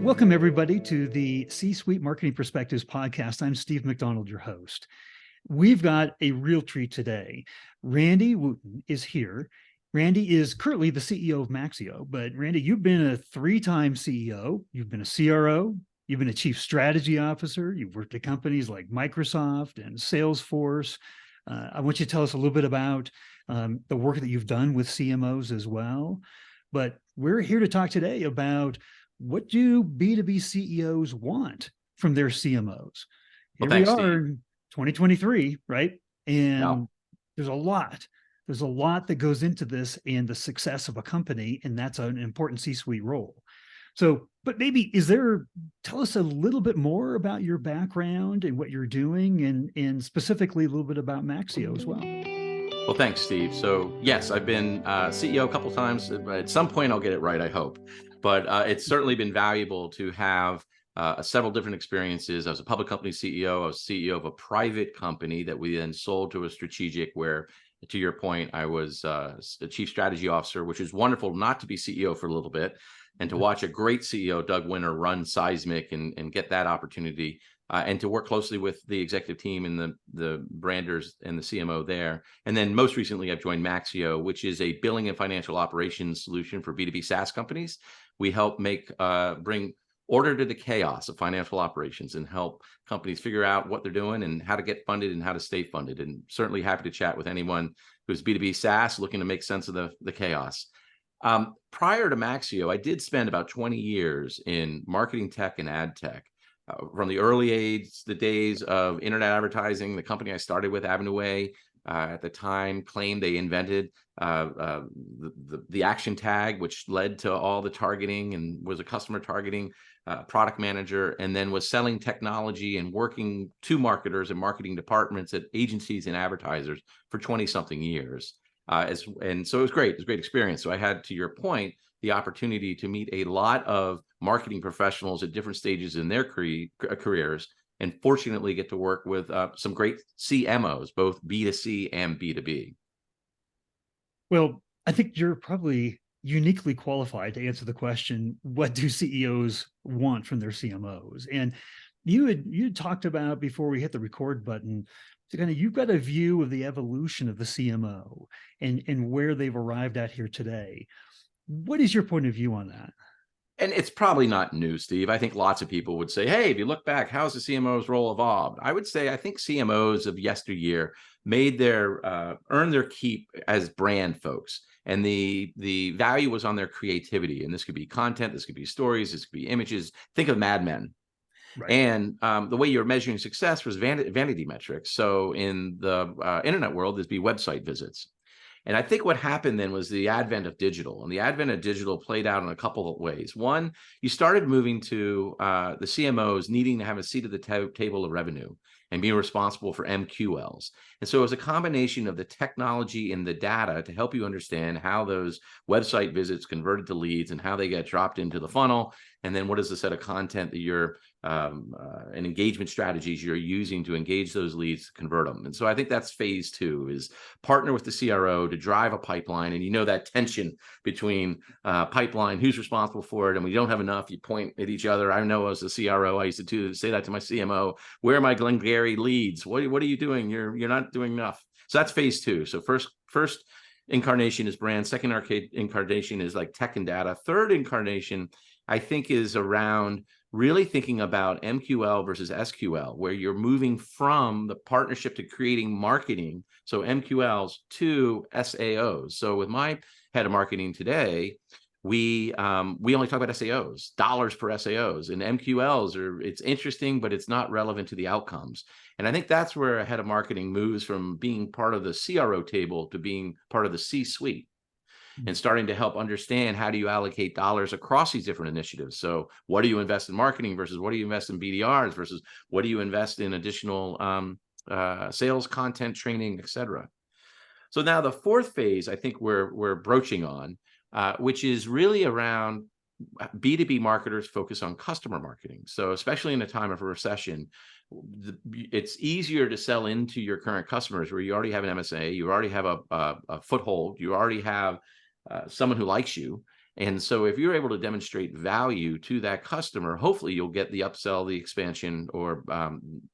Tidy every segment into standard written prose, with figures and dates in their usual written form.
Welcome, everybody, to the C-Suite Marketing Perspectives podcast. I'm Steve McDonald, your host. We've got a real treat today. Randy Wootton is here. Randy is currently the CEO of Maxio, but Randy, you've been a three-time CEO. You've been a CRO. You've been a chief strategy officer. You've worked at companies like Microsoft and Salesforce. I want you to tell us a little bit about the work that you've done with CMOs as well. But we're here to talk today about what do B2B CEOs want from their CMOs? Here we are in 2023, right? And there's a lot that goes into this and the success of a company, and that's an important C-suite role. So, but maybe tell us a little bit more about your background and what you're doing, and specifically a little bit about Maxio as well. Well, thanks, Steve. So yes, I've been CEO a couple of times. At some point, I'll get it right, I hope. But it's certainly been valuable to have several different experiences. I was a public company CEO. I was CEO of a private company that we then sold to a strategic where, to your point, I was the chief strategy officer, which is wonderful not to be CEO for a little bit and to watch a great CEO, Doug Winter, run Seismic and get that opportunity. And to work closely with the executive team and the branders and the CMO there. And then most recently, I've joined Maxio, which is a billing and financial operations solution for B2B SaaS companies. We help bring order to the chaos of financial operations and help companies figure out what they're doing and how to get funded and how to stay funded. And certainly happy to chat with anyone who's B2B SaaS looking to make sense of the chaos. Prior to Maxio, I did spend about 20 years in marketing tech and ad tech. From the early days of internet advertising, the company I started with, Avenue A, at the time claimed they invented the action tag, which led to all the targeting and was a customer targeting product manager, and then was selling technology and working to marketers and marketing departments at agencies and advertisers for 20-something years. And so it was great. It was a great experience. So I had, to your point, the opportunity to meet a lot of marketing professionals at different stages in their careers, and fortunately get to work with some great CMOs, both B2C and B2B. Well, I think you're probably uniquely qualified to answer the question, what do CEOs want from their CMOs? And you talked about, before we hit the record button, you've got a view of the evolution of the CMO and where they've arrived at here today. What is your point of view on that? And it's probably not new, Steve. I think lots of people would say, hey, if you look back, how's the CMO's role evolved? I would say I think CMOs of yesteryear made earned their keep as brand folks. And the value was on their creativity. And this could be content, this could be stories, this could be images. Think of Mad Men. Right. And the way you're measuring success was vanity metrics. So in the internet world, there'd be website visits. And I think what happened then was the advent of digital, and the advent of digital played out in a couple of ways. One, you started moving to the CMOs needing to have a seat at the table of revenue and being responsible for MQLs. And so it was a combination of the technology and the data to help you understand how those website visits converted to leads and how they get dropped into the funnel. And then what is the set of content that you're and engagement strategies you're using to engage those leads, to convert them. And so I think that's phase two, is partner with the CRO to drive a pipeline. And that tension between pipeline, who's responsible for it, and we don't have enough, you point at each other. I know as a CRO, I used to say that to my CMO, where are my Glengarry leads? What are you doing? You're not doing enough. So that's phase two. So first incarnation is brand. Second incarnation is like tech and data. Third incarnation, I think, is around really thinking about MQL versus SQL, where you're moving from the partnership to creating marketing, so MQLs, to SAOs. So with my head of marketing today, we only talk about SAOs, dollars per SAOs, and MQLs it's interesting, but it's not relevant to the outcomes. And I think that's where a head of marketing moves from being part of the CRO table to being part of the C-suite. And starting to help understand, how do you allocate dollars across these different initiatives? So what do you invest in marketing versus what do you invest in BDRs versus what do you invest in additional sales, content, training, et cetera. So now the fourth phase, I think we're broaching on, which is really around B2B marketers focus on customer marketing. So especially in a time of a recession, it's easier to sell into your current customers where you already have an MSA, you already have a foothold, you already have someone who likes you, And so if you're able to demonstrate value to that customer, hopefully you'll get the upsell, the expansion, or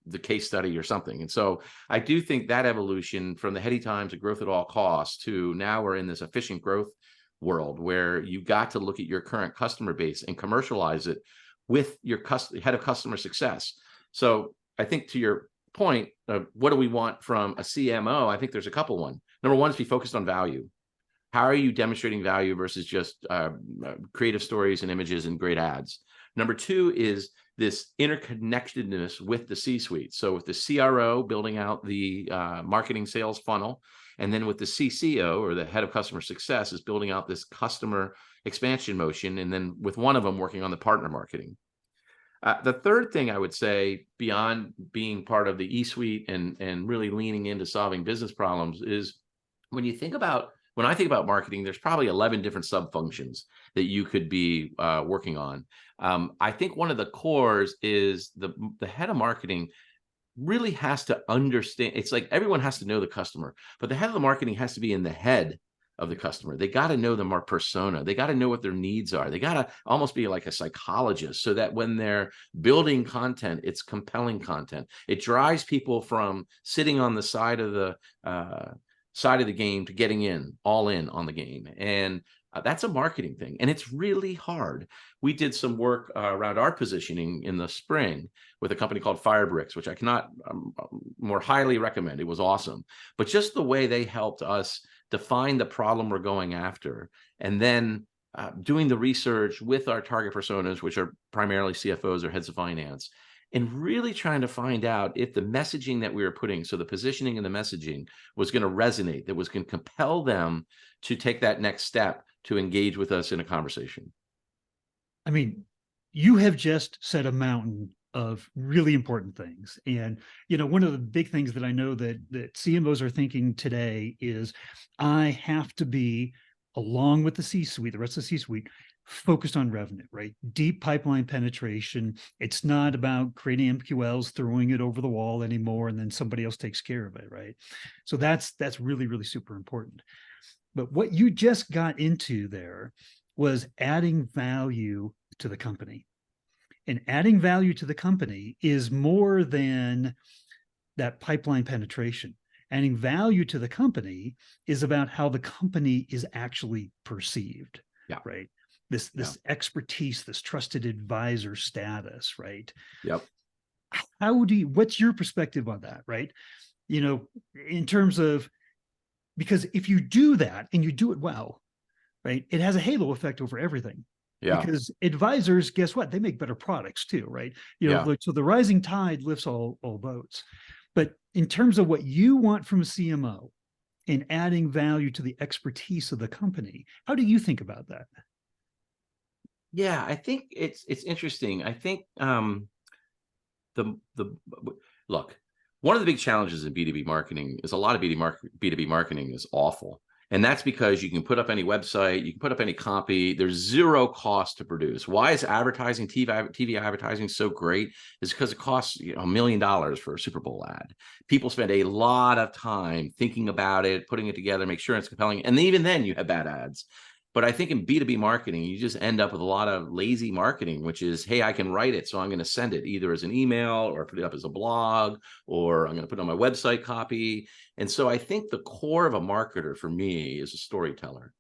the case study or something. And so I do think that evolution from the heady times of growth at all costs to now we're in this efficient growth world where you've got to look at your current customer base and commercialize it with your head of customer success. So I think to your point, what do we want from a CMO? I think there's a couple. Number one is be focused on value. How are you demonstrating value versus just creative stories and images and great ads? Number two is this interconnectedness with the C-suite. So with the CRO building out the marketing sales funnel, and then with the CCO or the head of customer success is building out this customer expansion motion. And then with one of them working on the partner marketing. The third thing I would say beyond being part of the E-suite and really leaning into solving business problems is when I think about marketing, there's probably 11 different sub-functions that you could be working on. I think one of the cores is the head of marketing really has to understand. It's like everyone has to know the customer, but the head of the marketing has to be in the head of the customer. They got to know them, our persona. They got to know what their needs are. They got to almost be like a psychologist so that when they're building content, it's compelling content. It drives people from sitting on the side of the game to getting all in on the game. And that's a marketing thing. And it's really hard. We did some work around our positioning in the spring with a company called Firebricks, which I cannot more highly recommend. It was awesome. But just the way they helped us define the problem we're going after, and then doing the research with our target personas, which are primarily CFOs or heads of finance, and really trying to find out if the messaging that we were putting, so the positioning and the messaging was going to resonate, that was going to compel them to take that next step to engage with us in a conversation. I mean, you have just set a mountain of really important things. And, one of the big things that I know that CMOs are thinking today is I have to be, along with the C-suite, the rest of the C-suite, focused on revenue, right? Deep pipeline penetration. It's not about creating MQLs, throwing it over the wall anymore, and then somebody else takes care of it, right? So that's really, really super important. But what you just got into there was adding value to the company. And adding value to the company is more than that pipeline penetration. Adding value to the company is about how the company is actually perceived, right? This expertise, this trusted advisor status, right? Yep. What's your perspective on that, right? In terms of, because if you do that and you do it well, right, it has a halo effect over everything. Yeah. Because advisors, guess what? They make better products too, right? So the rising tide lifts all boats. But in terms of what you want from a CMO in adding value to the expertise of the company, how do you think about that? Yeah, I think it's interesting. I think look, one of the big challenges in B2B marketing is a lot of B2B marketing is awful. And that's because you can put up any website, you can put up any copy, there's zero cost to produce. Why is TV advertising so great? Is because it costs $1 million for a Super Bowl ad. People spend a lot of time thinking about it, putting it together, make sure it's compelling. And even then you have bad ads. But I think in B2B marketing, you just end up with a lot of lazy marketing, which is, hey, I can write it, so I'm going to send it either as an email or put it up as a blog, or I'm going to put it on my website copy. And so I think the core of a marketer for me is a storyteller.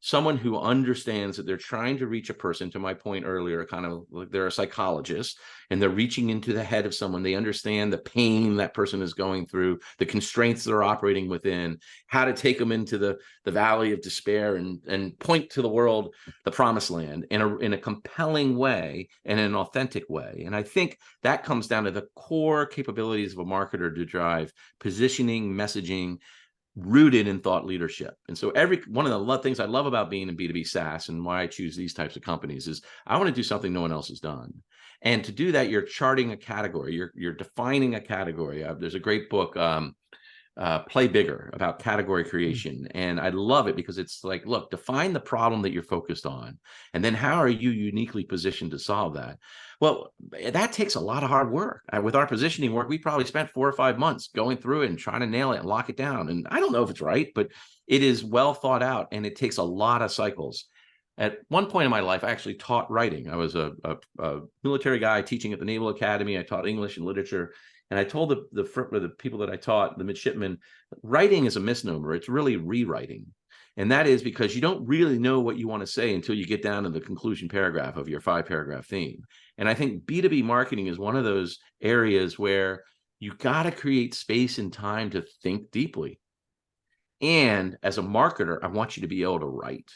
Someone who understands that they're trying to reach a person, to my point earlier, kind of like they're a psychologist and they're reaching into the head of someone. They understand the pain that person is going through, the constraints they're operating within, how to take them into the valley of despair and point to the world, the promised land in a compelling way and in an authentic way. And I think that comes down to the core capabilities of a marketer to drive positioning, messaging, rooted in thought leadership. And so one of the things I love about being in B2B SaaS and why I choose these types of companies is I want to do something no one else has done. And to do that, you're charting a category, you're defining a category. There's a great book, Play Bigger, about category creation. And I love it because it's like, look, define the problem that you're focused on. And then how are you uniquely positioned to solve that? Well, that takes a lot of hard work. With our positioning work, we probably spent 4 or 5 months going through it and trying to nail it and lock it down. And I don't know if it's right, but it is well thought out and it takes a lot of cycles. At one point in my life, I actually taught writing. I was a military guy teaching at the Naval Academy. I taught English and literature. And I told the people that I taught, the midshipmen, writing is a misnomer. It's really rewriting. And that is because you don't really know what you want to say until you get down to the conclusion paragraph of your 5-paragraph theme. And I think B2B marketing is one of those areas where you got to create space and time to think deeply. And as a marketer, I want you to be able to write.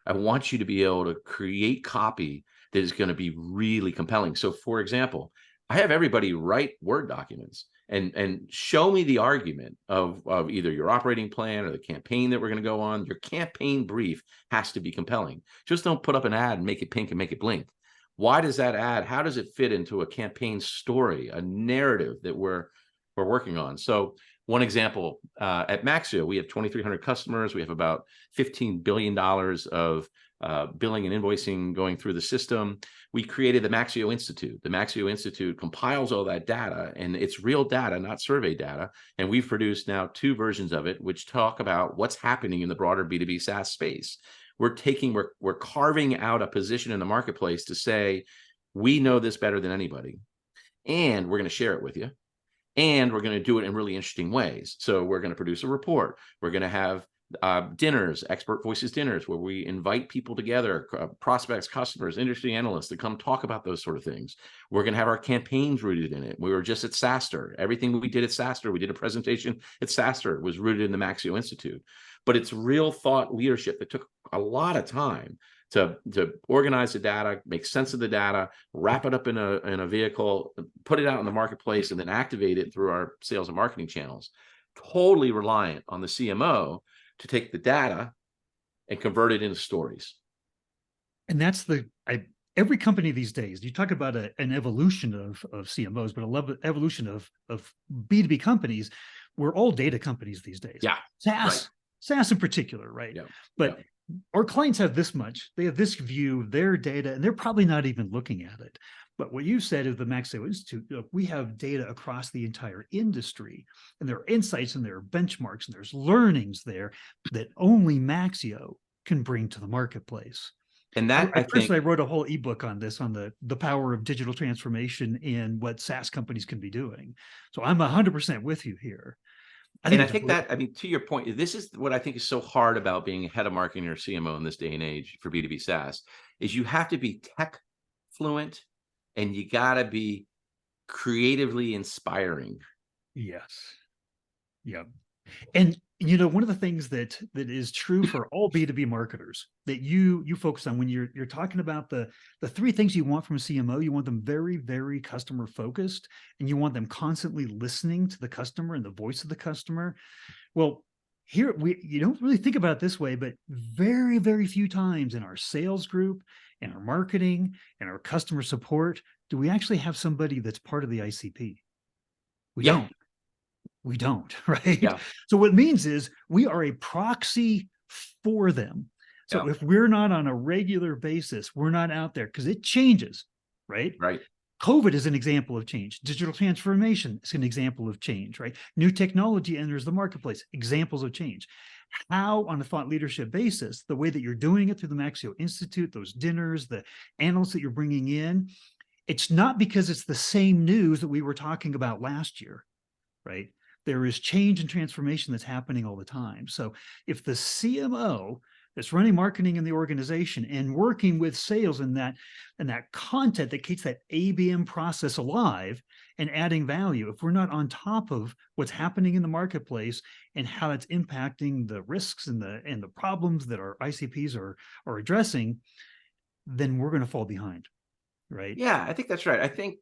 I want you to be able to create copy that is going to be really compelling. So, for example, I have everybody write Word documents and show me the argument of either your operating plan or the campaign that we're going to go on. Your campaign brief has to be compelling. Just don't put up an ad and make it pink and make it blink. Why does that ad? How does it fit into a campaign story, a narrative that we're working on? So one example, at Maxio, we have 2,300 customers. We have about $15 billion of billing and invoicing going through the system. We created the Maxio Institute. The Maxio Institute compiles all that data, and it's real data, not survey data. And we've produced now 2 versions of it, which talk about what's happening in the broader B2B SaaS space. We're carving out a position in the marketplace to say, we know this better than anybody, and we're going to share it with you. And we're going to do it in really interesting ways. So we're going to produce a report. We're going to have dinners, expert voices dinners, where we invite people together, prospects, customers, industry analysts, to come talk about those sort of things. We're going to have our campaigns rooted in it. We were just at SaaStr. Everything we did at SaaStr, we did a presentation at SaaStr, was rooted in the Maxio Institute. But it's real thought leadership that took a lot of time to organize the data, make sense of the data, wrap it up in a vehicle, put it out in the marketplace, and then activate it through our sales and marketing channels. Totally reliant on the CMO to take the data and convert it into stories. And that's every company these days, you talk about an evolution of CMOs, but a evolution of B2B companies. We're all data companies these days. Yeah. SaaS in particular, right? Yeah. But our clients have this much, they have this view of their data, and they're probably not even looking at it. But what you said of the Maxio Institute, we have data across the entire industry, and there are insights and there are benchmarks and there's learnings there that only Maxio can bring to the marketplace. And that I wrote a whole ebook on this, on the power of digital transformation and what SaaS companies can be doing. So I'm 100% with you here. I think to your point, this is what I think is so hard about being a head of marketing or CMO in this day and age for B2B SaaS, is you have to be tech fluent and you got to be creatively inspiring. Yes. Yeah. And one of the things that is true for all B2B marketers that you focus on when you're talking about the 3 things you want from a CMO, you want them very, very customer focused, and you want them constantly listening to the customer and the voice of the customer. Well, here you don't really think about it this way, but very, very few times in our sales group, in our marketing, and our customer support, do we actually have somebody that's part of the ICP? We don't, right? Yeah. So what it means is we are a proxy for them. So if we're not on a regular basis, we're not out there, because it changes, right? Right. COVID is an example of change. Digital transformation is an example of change, right? New technology enters the marketplace, examples of change. How, on a thought leadership basis, the way that you're doing it through the Maxio Institute, those dinners, the analysts that you're bringing in, it's not because it's the same news that we were talking about last year, right? There is change and transformation that's happening all the time. So if the CMO that's running marketing in the organization and working with sales and that content that keeps that ABM process alive and adding value, if we're not on top of what's happening in the marketplace and how it's impacting the risks and the problems that our ICPs are addressing, then we're going to fall behind, right? Yeah, I think that's right. I think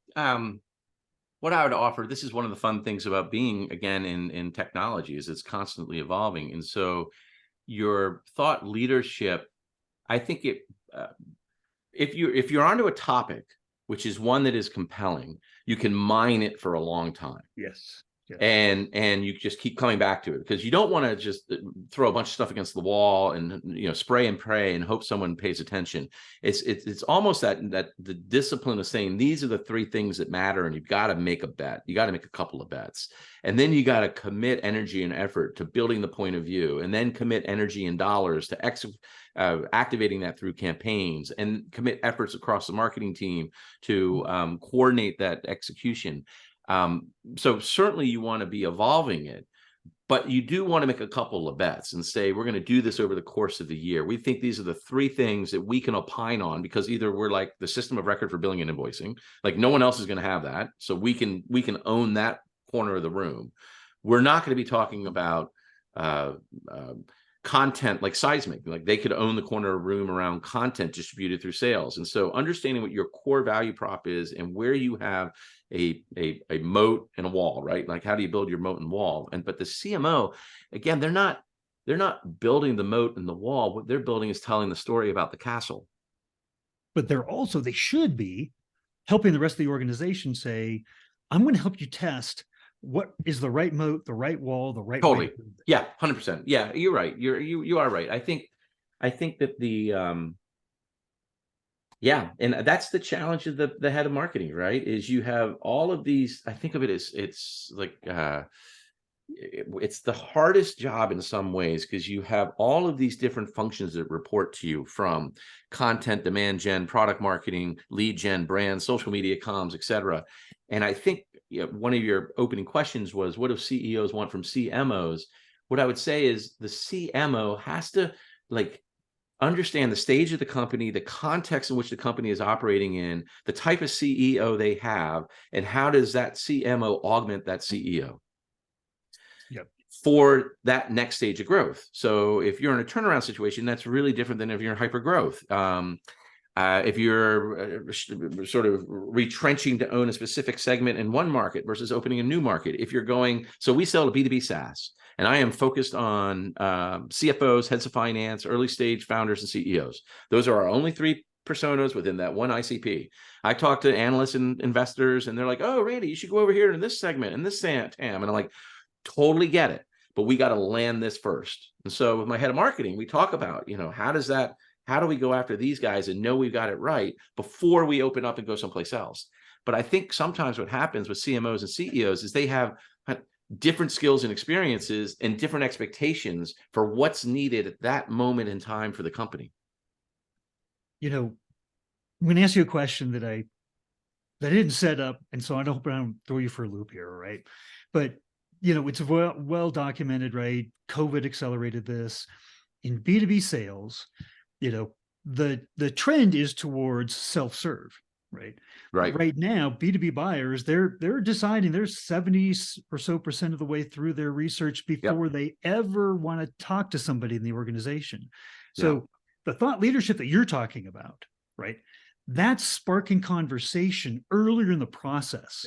what I would offer, this is one of the fun things about being, again, in technology, is it's constantly evolving. And so your thought leadership, I think if you're onto a topic, which is one that is compelling, you can mine it for a long time. Yes. Yeah. And you just keep coming back to it, because you don't want to just throw a bunch of stuff against the wall and spray and pray and hope someone pays attention. It's almost that the discipline of saying these are the three things that matter, and you've got to make a bet. You got to make a couple of bets, and then you got to commit energy and effort to building the point of view, and then commit energy and dollars to activating that through campaigns, and commit efforts across the marketing team to coordinate that execution. So certainly you want to be evolving it, but you do want to make a couple of bets and say, we're going to do this over the course of the year. We think these are the three things that we can opine on, because either we're like the system of record for billing and invoicing, like no one else is going to have that. So we can own that corner of the room. We're not going to be talking about content like Seismic, like they could own the corner of room around content distributed through sales. And so understanding what your core value prop is and where you have a moat and a wall, right? Like how do you build your moat and wall? But the CMO, again, they're not building the moat and the wall. What they're building is telling the story about the castle. But they should be helping the rest of the organization say, I'm going to help you test what is the right moat, the right wall, the right totally. way. Yeah, 100%. Yeah, you're right. You are right. I think that yeah, and that's the challenge of the head of marketing, right? Is you have all of these. I think of it as it's like it's the hardest job in some ways, because you have all of these different functions that report to you, from content, demand gen, product marketing, lead gen, brand, social media, comms, etc. And I think one of your opening questions was, what do CEOs want from CMOs? What I would say is the CMO has to understand the stage of the company, the context in which the company is operating in, the type of CEO they have, and how does that CMO augment that CEO for that next stage of growth. So if you're in a turnaround situation, that's really different than if you're in hyper growth. If you're sort of retrenching to own a specific segment in one market versus opening a new market. If you're going, so we sell to B2B SaaS, and I am focused on CFOs, heads of finance, early stage founders, and CEOs. Those are our only three personas within that one ICP. I talk to analysts and investors, and they're like, oh, Randy, you should go over here in this segment, in this TAM. And I'm like, totally get it, but we got to land this first. And so with my head of marketing, we talk about, how do we go after these guys and know we've got it right before we open up and go someplace else? But I think sometimes what happens with CMOs and CEOs is they have different skills and experiences and different expectations for what's needed at that moment in time for the company. I'm going to ask you a question that I didn't set up, and so I don't throw you for a loop here, right? But it's well documented, right? COVID accelerated this. In B2B sales, the trend is towards self-serve, right? Right now, B2B buyers, they're deciding they're 70% or so of the way through their research before they ever want to talk to somebody in the organization. So the thought leadership that you're talking about, right? That's sparking conversation earlier in the process.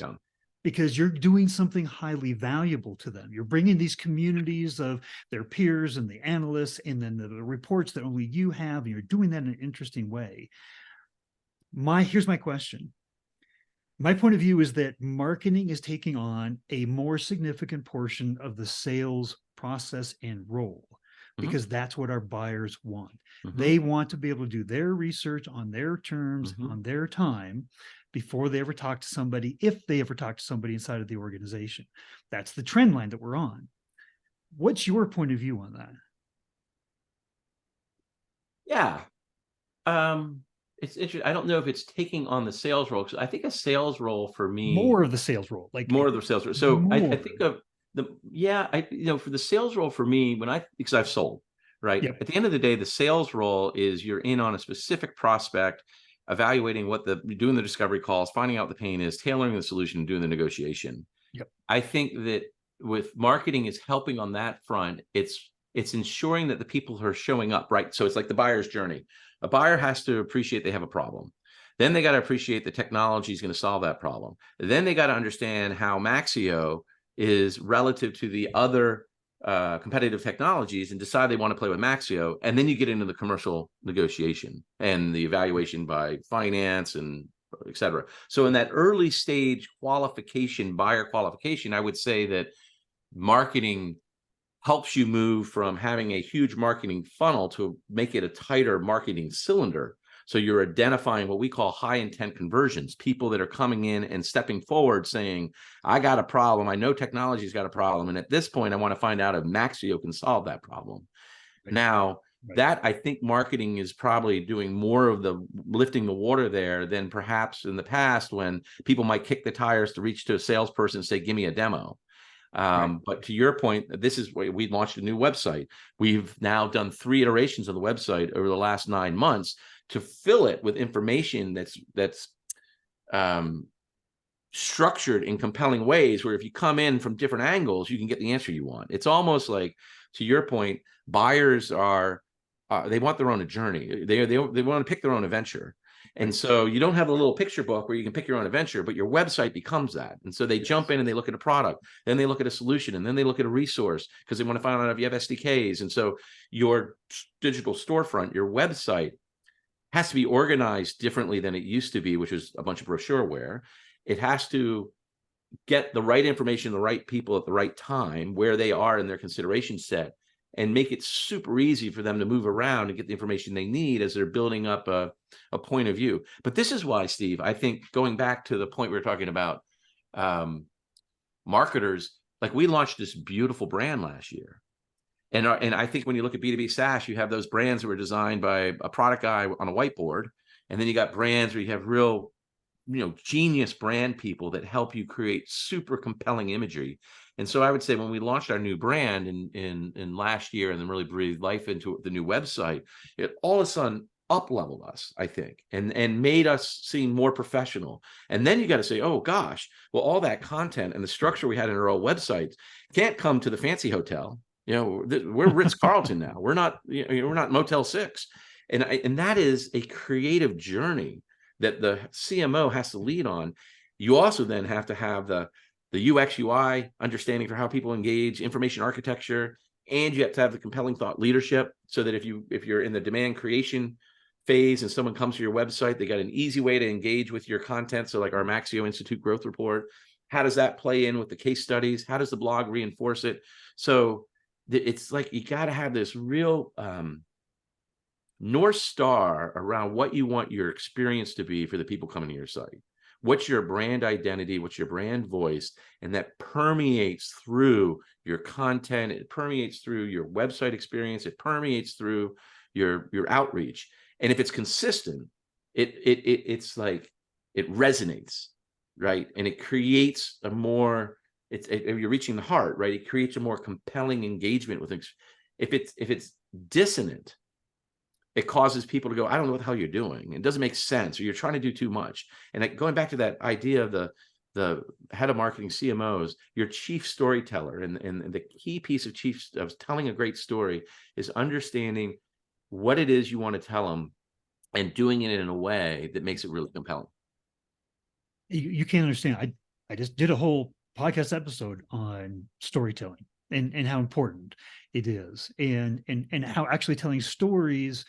Because you're doing something highly valuable to them. You're bringing these communities of their peers and the analysts, and then the reports that only you have, and you're doing that in an interesting way. Here's my question. My point of view is that marketing is taking on a more significant portion of the sales process and role, because that's what our buyers want. They want to be able to do their research on their terms, on their time, before they ever talk to somebody, if they ever talk to somebody inside of the organization. That's the trend line that we're on. What's your point of view on that? Yeah. It's interesting. I don't know if it's taking on the sales role, because I think a sales role for me, more of the sales role, more of the sales role. So I think of for the sales role for me, because I've sold, right? At the end of the day, the sales role is you're in on a specific prospect, evaluating doing the discovery calls, finding out what the pain is, tailoring the solution, and doing the negotiation. I think that with marketing is helping on that front. It's ensuring that the people who are showing up, right? So it's like the buyer's journey. A buyer has to appreciate they have a problem. Then they got to appreciate the technology is going to solve that problem. Then they got to understand how Maxio is relative to the other competitive technologies and decide they want to play with Maxio. And then you get into the commercial negotiation and the evaluation by finance and et cetera. So in that early stage qualification, buyer qualification, I would say that marketing helps you move from having a huge marketing funnel to make it a tighter marketing cylinder. So you're identifying what we call high intent conversions, people that are coming in and stepping forward saying, I got a problem. I know technology's got a problem. And at this point, I want to find out if Maxio can solve that problem. Right. Now, Right. that I think marketing is probably doing more of the lifting the water there than perhaps in the past when people might kick the tires to reach to a salesperson and say, give me a demo. Right. But to your point, this is why we launched a new website. We've now done 3 iterations of the website over the last 9 months to fill it with information that's structured in compelling ways, where if you come in from different angles, you can get the answer you want. It's almost like, to your point, buyers are they want their own journey. They want to pick their own adventure. And Right. so you don't have a little picture book where you can pick your own adventure, but your website becomes that. And so they jump in and they look at a product, then they look at a solution, and then they look at a resource because they want to find out if you have SDKs. And so your digital storefront, your website, has to be organized differently than it used to be, which is a bunch of brochureware. It has to get the right information, the right people at the right time, where they are in their consideration set, and make it super easy for them to move around and get the information they need as they're building up a point of view. But this is why, Steve, I think, going back to the point we were talking about, marketers, like, we launched this beautiful brand last year. And I think when you look at B2B SaaS, you have those brands that were designed by a product guy on a whiteboard. And then you got brands where you have real, genius brand people that help you create super compelling imagery. And so I would say when we launched our new brand in last year and then really breathed life into the new website, it all of a sudden up-leveled us, I think, and made us seem more professional. And then you got to say, oh gosh, well, all that content and the structure we had in our old websites can't come to the fancy hotel. We're Ritz-Carlton now. We're not Motel 6. And that is a creative journey that the CMO has to lead on. You also then have to have the UX UI understanding for how people engage, information architecture, and you have to have the compelling thought leadership, so that if you're in the demand creation phase and someone comes to your website, they got an easy way to engage with your content. So like our Maxio Institute growth report, how does that play in with the case studies? How does the blog reinforce it? So it's like, you got to have this real North Star around what you want your experience to be for the people coming to your site. What's your brand identity? What's your brand voice? And that permeates through your content. It permeates through your website experience. It permeates through your outreach. And if it's consistent, it's like, it resonates, right? And it creates a more, you're reaching the heart, right? It creates a more compelling engagement with things. If it's dissonant, it causes people to go, I don't know what the hell you're doing. It doesn't make sense, or you're trying to do too much. And going back to that idea of the head of marketing, CMOs, your chief storyteller, and the key piece of telling a great story is understanding what it is you want to tell them and doing it in a way that makes it really compelling. You can't understand. I just did a whole podcast episode on storytelling and how important it is, and how actually telling stories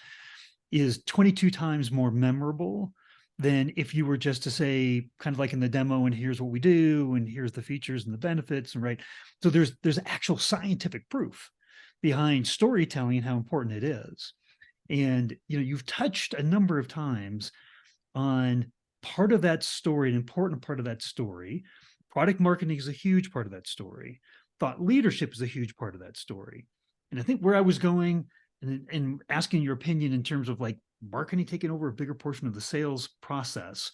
is 22 times more memorable than if you were just to say, kind of like in the demo, and here's what we do, and here's the features and the benefits, and right. So there's actual scientific proof behind storytelling and how important it is. And you've touched a number of times on part of that story, an important part of that story. Product marketing is a huge part of that story. Thought leadership is a huge part of that story. And I think where I was going and asking your opinion in terms of like marketing taking over a bigger portion of the sales process,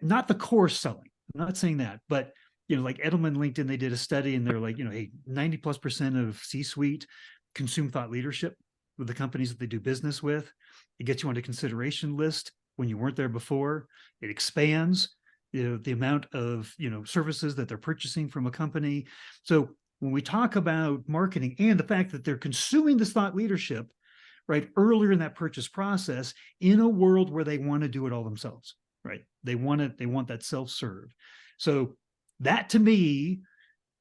not the core selling. I'm not saying that, but like Edelman LinkedIn, they did a study and they're like, hey, 90+% of C-suite consume thought leadership with the companies that they do business with. It gets you on a consideration list when you weren't there before. It expands the amount of services that they're purchasing from a company. So when we talk about marketing and the fact that they're consuming this thought leadership right earlier in that purchase process, in a world where they want to do it all themselves, right? They want that self-serve. So that to me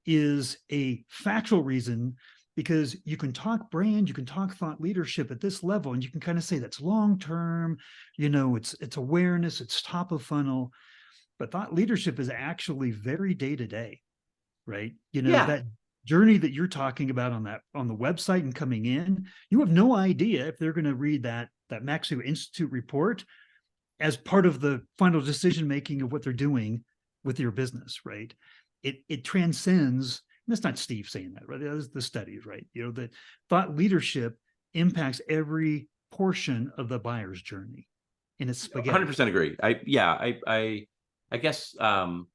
is a factual reason because you can talk brand, you can talk thought leadership at this level, and you can kind of say that's long term, it's awareness, it's top of funnel, but thought leadership is actually very day to day, right? Yeah. That journey that you're talking about on the website and coming in, you have no idea if they're going to read that Maxio Institute report as part of the final decision making of what they're doing with your business, right? It transcends. That's not Steve saying that, right? That's the studies, right? The thought leadership impacts every portion of the buyer's journey, and it's spaghetti. 100% agree. I guess the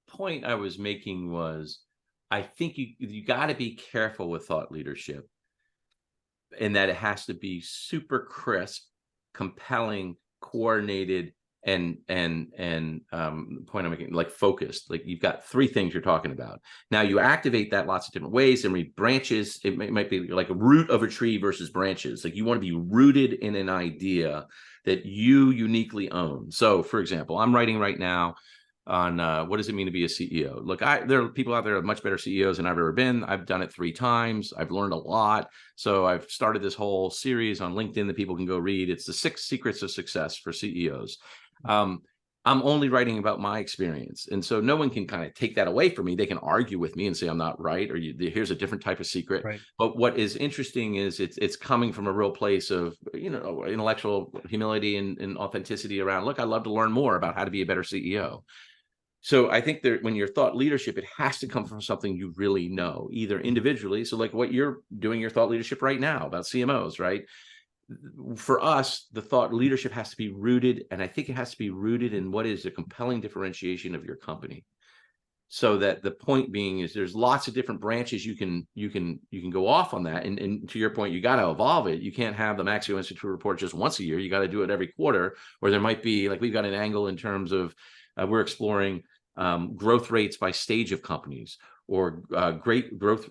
point I was making was, I think you got to be careful with thought leadership, in that it has to be super crisp, compelling, coordinated, and the point I'm making, like focused. Like, you've got three things you're talking about. Now you activate that lots of different ways, and branches, it might be like a root of a tree versus branches. Like, you want to be rooted in an idea that you uniquely own. So for example, I'm writing right now on what does it mean to be a CEO? Look, there are people out there who are much better CEOs than I've ever been. I've done it 3 times. I've learned a lot. So I've started this whole series on LinkedIn that people can go read. It's the 6 secrets of success for CEOs. I'm only writing about my experience. And so no one can kind of take that away from me. They can argue with me and say I'm not right, or here's a different type of secret. Right. But what is interesting is it's coming from a real place of, intellectual humility and authenticity around, look, I'd love to learn more about how to be a better CEO. So I think when you're thought leadership, it has to come from something you really know, either individually. So like what you're doing, your thought leadership right now about CMOs, right? For us, the thought leadership has to be rooted, and I think it has to be rooted in what is a compelling differentiation of your company. So that the point being is, there's lots of different branches you can go off on that. And to your point, you got to evolve it. You can't have the Maxio Institute report just once a year. You got to do it every quarter, or there might be, like, we've got an angle in terms of we're exploring growth rates by stage of companies, or great growth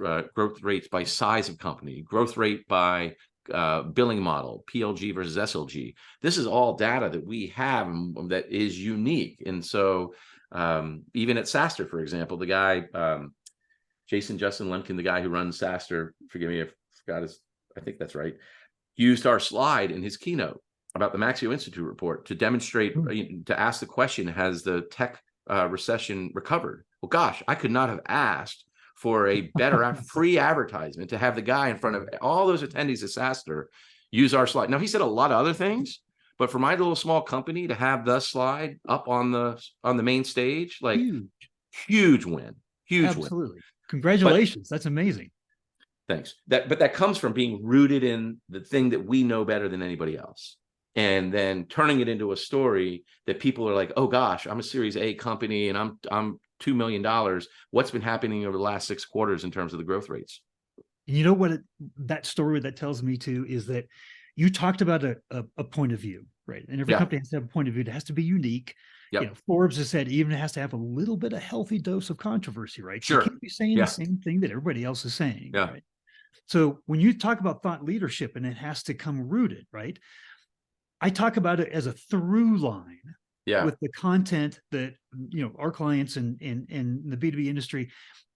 rates by size of company, growth rate by billing model, PLG versus SLG. This is all data that we have that is unique. And so even at SaaStr, for example, the guy, Justin Lemkin, the guy who runs SaaStr, forgive me, I forgot I think that's right, used our slide in his keynote about the Maxio Institute report to demonstrate, to ask the question, has the tech recession recovered? Well, gosh, I could not have asked for a better free advertisement to have the guy in front of all those attendees at SaaStr use our slide. Now, he said a lot of other things, but for my little small company to have the slide up on the main stage, like, huge win. Absolutely. Congratulations. That's amazing. Thanks. But that comes from being rooted in the thing that we know better than anybody else, and then turning it into a story that people are like, oh gosh, I'm a Series A company and I'm $2 million. What's been happening over the last 6 quarters in terms of the growth rates? And you know what that story that tells me too is that you talked about a point of view, right? And every company has to have a point of view. It has to be unique. Yep. Forbes has said even it has to have a little bit of healthy dose of controversy, right? Sure. You can't be saying the same thing that everybody else is saying, Yeah. right? So when you talk about thought leadership, and it has to come rooted, right? I talk about it as a through line with the content that, our clients in the B2B industry.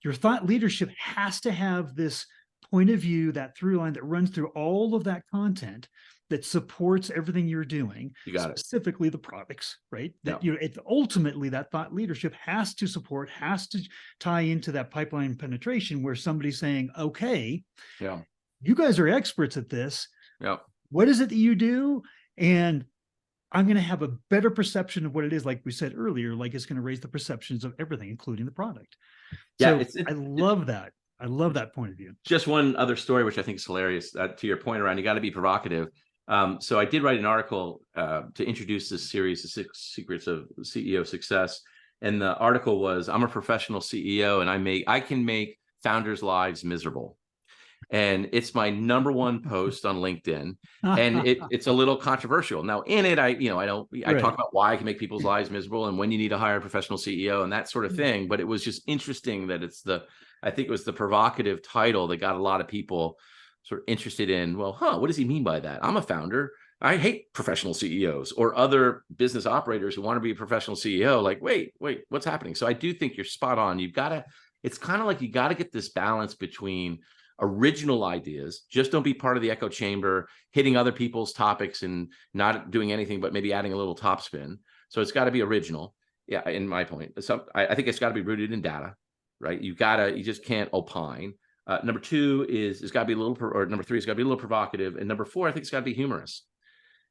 Your thought leadership has to have this point of view, that through line that runs through all of that content that supports everything you're doing, specifically the products, right? That ultimately that thought leadership has to support, has to tie into that pipeline penetration, where somebody's saying, okay, you guys are experts at this. What is it that you do? And I'm going to have a better perception of what it is. Like we said earlier, like, it's going to raise the perceptions of everything, including the product. So I love that. I love that point of view. Just one other story, which I think is hilarious, to your point around, you got to be provocative. So I did write an article to introduce this series, The 6 Secrets of CEO Success. And the article was, I'm a professional CEO and I can make founders' lives miserable. And it's my #1 post on LinkedIn, and it's a little controversial. Now, in it, I talk about why I can make people's lives miserable and when you need to hire a professional CEO and that sort of thing. But it was just interesting that I think it was the provocative title that got a lot of people sort of interested in, well, what does he mean by that? I'm a founder. I hate professional CEOs, or other business operators who want to be a professional CEO. Like, wait, what's happening? So I do think you're spot on. It's kind of like, you got to get this balance between original ideas. Just don't be part of the echo chamber, hitting other people's topics and not doing anything but maybe adding a little top spin. So it's got to be original. Yeah, in my point. So I think it's got to be rooted in data, right? You just can't opine. Number two is it's got to be a little, or number three, it's got to be a little provocative. And number four, I think it's got to be humorous.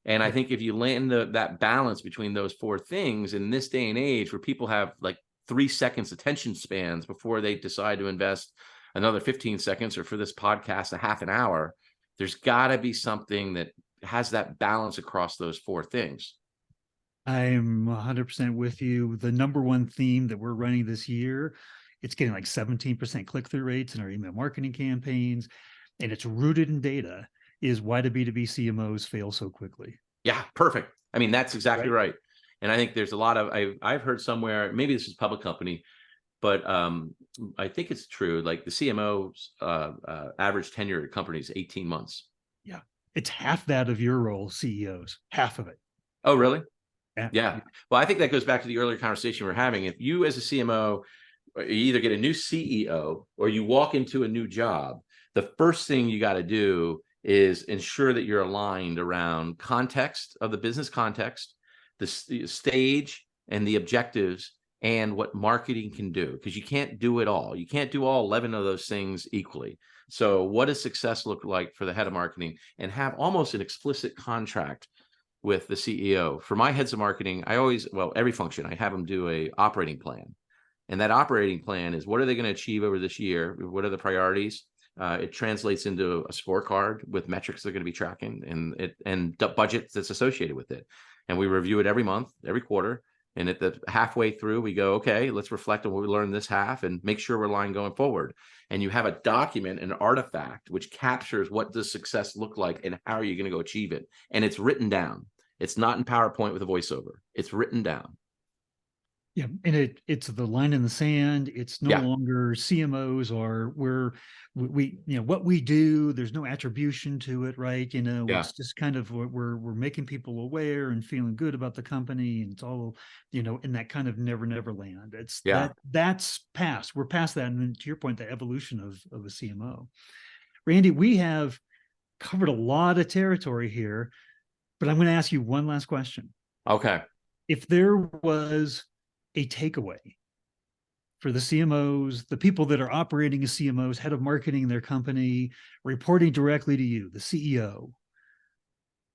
And I think if you land that balance between those four things in this day and age where people have like 3 seconds attention spans before they decide to invest another 15 seconds, or for this podcast, a half an hour, there's got to be something that has that balance across those four things. I'm 100% with you. The number one theme that we're running this year, it's getting like 17% click-through rates in our email marketing campaigns, and it's rooted in data, is why do B2B CMOs fail so quickly? Yeah, perfect. I mean, that's exactly right. And I think there's a lot of, I've heard somewhere, maybe this is public company, but I think it's true. Like the CMO's average tenure at companies 18 months. Yeah, it's half that of your role, CEOs, half of it. Oh, really? Yeah. Well, I think that goes back to the earlier conversation we're having. If you as a CMO, you either get a new CEO or you walk into a new job, the first thing you got to do is ensure that you're aligned around context of the business context, the stage and the objectives, and what marketing can do, because you can't do it all. You can't do all 11 of those things equally. So what does success look like for the head of marketing, and have almost an explicit contract with the CEO. For my heads of marketing, every function, I have them do a operating plan. And that operating plan is, what are they going to achieve over this year? What are the priorities? It translates into a scorecard with metrics they're going to be tracking, and budget that's associated with it. And we review it every month, every quarter. And at the halfway through, we go, okay, let's reflect on what we learned this half and make sure we're aligned going forward. And you have a document, an artifact, which captures what does success look like and how are you going to go achieve it. And it's written down. It's not in PowerPoint with a voiceover. It's written down. Yeah, and it's the line in the sand. It's no longer CMOs or we what we do. There's no attribution to it, right? It's just kind of we're making people aware and feeling good about the company, and it's all in that kind of never land. That's past. We're past that, and then to your point, the evolution of a CMO. Randy, we have covered a lot of territory here, but I'm going to ask you one last question. Okay. If there was a takeaway for the CMOs, the people that are operating as CMOs, head of marketing in their company, reporting directly to you, the CEO,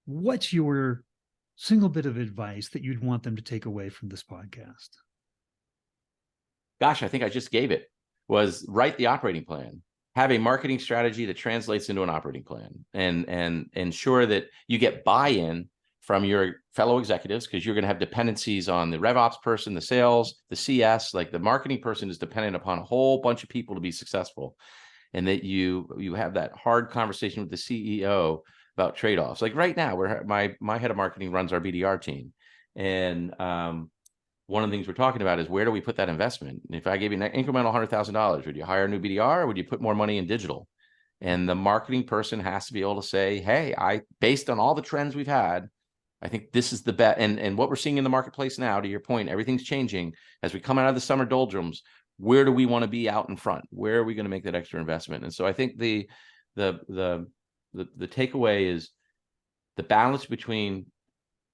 what's your single bit of advice that you'd want them to take away from this podcast? Gosh, I think I just gave it. Was write the operating plan. Have a marketing strategy that translates into an operating plan, and ensure that you get buy-in from your fellow executives, because you're going to have dependencies on the rev ops person, the sales, the CS. Like the marketing person is dependent upon a whole bunch of people to be successful, and that you have that hard conversation with the CEO about trade-offs. Like right now, where my head of marketing runs our BDR team, and one of the things we're talking about is, where do we put that investment? And if I gave you an incremental $100,000, would you hire a new BDR, or would you put more money in digital? And the marketing person has to be able to say, hey, based on all the trends we've had, I think this is the bet. And what we're seeing in the marketplace now, to your point, everything's changing. As we come out of the summer doldrums, where do we want to be out in front? Where are we going to make that extra investment? And so I think the takeaway is the balance between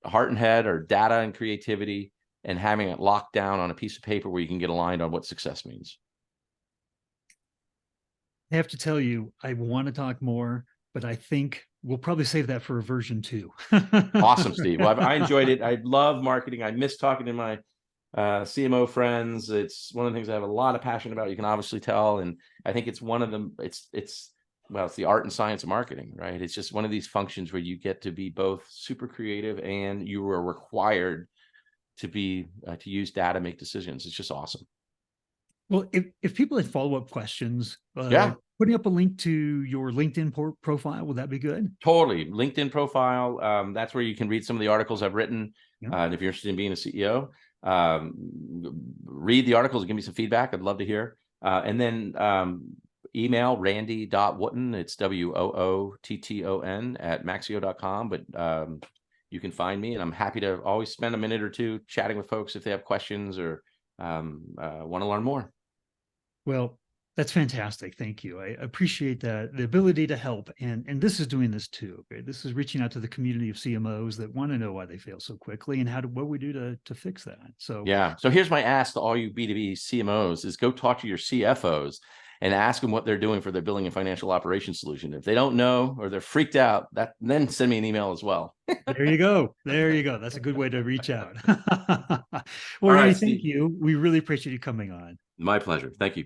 heart and head, or data and creativity, and having it locked down on a piece of paper where you can get aligned on what success means. I have to tell you, I want to talk more, but I think we'll probably save that for a version 2. Awesome, Steve. Well, I enjoyed it. I love marketing. I miss talking to my CMO friends. It's one of the things I have a lot of passion about. You can obviously tell. And I think it's one of them. It's the art and science of marketing, right? It's just one of these functions where you get to be both super creative, and you are required to use data to make decisions. It's just awesome. Well, if people had follow-up questions, putting up a link to your LinkedIn profile, would that be good? Totally. LinkedIn profile. That's where you can read some of the articles I've written. And if you're interested in being a CEO, read the articles and give me some feedback. I'd love to hear. And then email randy.wootton. It's WOOTTON @maxio.com. But you can find me, and I'm happy to always spend a minute or two chatting with folks if they have questions or want to learn more. Well, That's fantastic. Thank you. I appreciate that, the ability to help. And this is doing this too. Okay? This is reaching out to the community of CMOs that want to know why they fail so quickly and what we do to fix that. So Yeah. So here's my ask to all you B2B CMOs is go talk to your CFOs and ask them what they're doing for their billing and financial operations solution. If they don't know or they're freaked out, then send me an email as well. there you go. There you go. That's a good way to reach out. Well, All Randy, right, thank Steve. you. We really appreciate you coming on. My pleasure. Thank you.